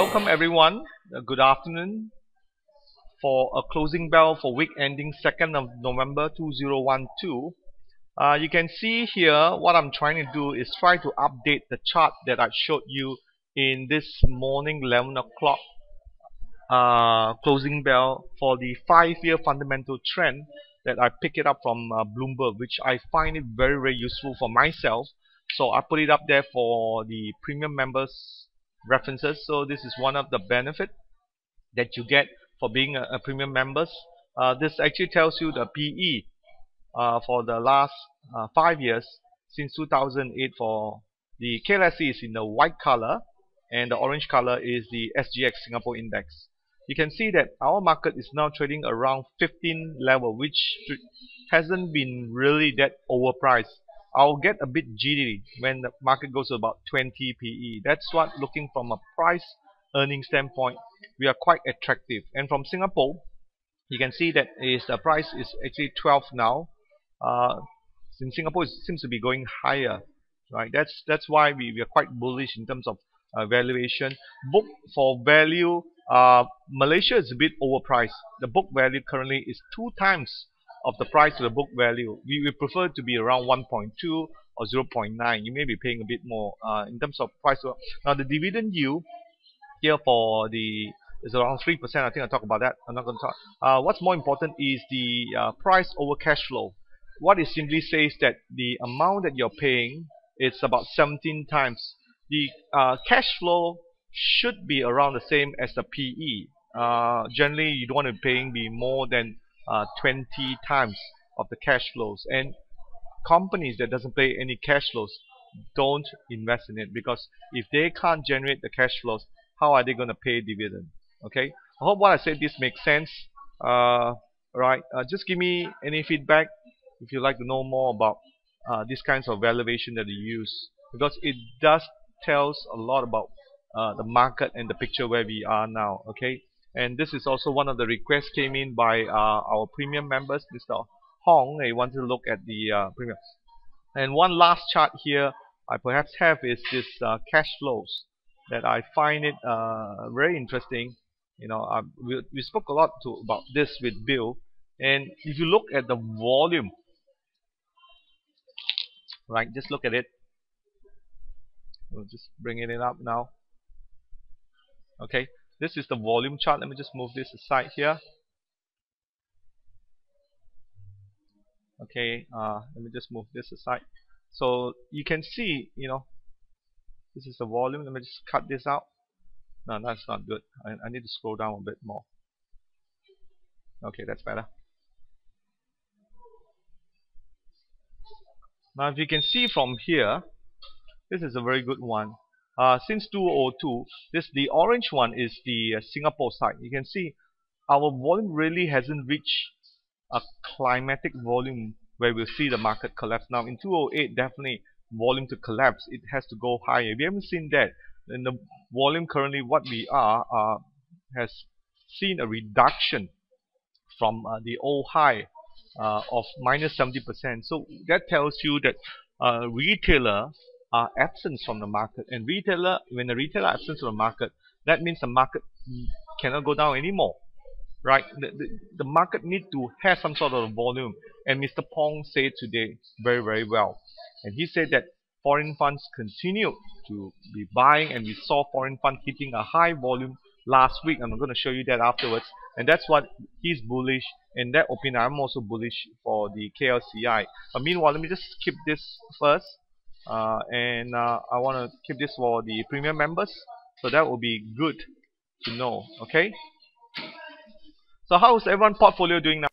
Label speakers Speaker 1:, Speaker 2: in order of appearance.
Speaker 1: Welcome everyone. Good afternoon for a closing bell for week ending 2nd of November 2012. You can see here what I'm trying to do is try to update the chart that I showed you in this morning 11 o'clock closing bell for the 5-year fundamental trend that I pick it up from Bloomberg, which I find it very useful for myself. So I put it up there for the premium members references. So this is one of the benefit that you get for being a premium members. This actually tells you the PE for the last 5 years since 2008 for the KLSE is in the white color and the orange color is the SGX Singapore index. You can see that our market is now trading around 15 level, which hasn't been really that overpriced. I'll get a bit jittery when the market goes to about 20 PE. That's what, looking from a price earning standpoint, we are quite attractive. And from Singapore, you can see that the price is actually 12 now. In Singapore, it seems to be going higher, right? That's why we are quite bullish in terms of valuation. Book for value, Malaysia is a bit overpriced. The book value currently is 2 times of the price to the book value. We prefer to be around 1.2 or 0.9. You may be paying a bit more in terms of price. Now the dividend yield here for the is around 3%. I think I'll talk about that. I'm not going to talk. What's more important is the price over cash flow. What it simply says that the amount that you're paying is about 17 times. The cash flow should be around the same as the PE. Generally, you don't want to be paying more than 20 times of the cash flows, and companies that doesn't pay any cash flows, don't invest in it, because if they can't generate the cash flows, how are they going to pay dividend? Okay, I hope what I said this makes sense. Right, just give me any feedback if you'd like to know more about these kinds of valuation that you use, because it does tells a lot about the market and the picture where we are now. Okay, and this is also one of the requests came in by our premium members, Mr. Hong. They want to look at the premium. And one last chart here I perhaps have is this cash flows that I find it very interesting. You know, we spoke a lot about this with Bill, and if you look at the volume, right, just look at it. We'll just bring it up now. Okay, this is the volume chart. Let me just move this aside here. Okay, let me just move this aside. So you can see, you know, this is the volume. Let me just cut this out. No, that's not good. I need to scroll down a bit more. Okay, that's better. Now if you can see from here, this is a very good one. Since 2002, the orange one is the Singapore side. You can see our volume really hasn't reached a climatic volume where we'll see the market collapse. Now in 2008, definitely volume to collapse, it has to go higher. We haven't seen that. And the volume currently, what we are has seen a reduction from the old high of minus 70%. So that tells you that retailer are absent from the market, and when the retailer absent from the market, that means the market cannot go down anymore, right? The market need to have some sort of volume, and Mr. Pong said today very well, and he said that foreign funds continue to be buying, and we saw foreign funds hitting a high volume last week, and I'm going to show you that afterwards. And that's what he's bullish. In that opinion, I'm also bullish for the KLCI. But meanwhile, let me just skip this first. And I want to keep this for the premium members, so that will be good to know. Okay, so how is everyone's portfolio doing now?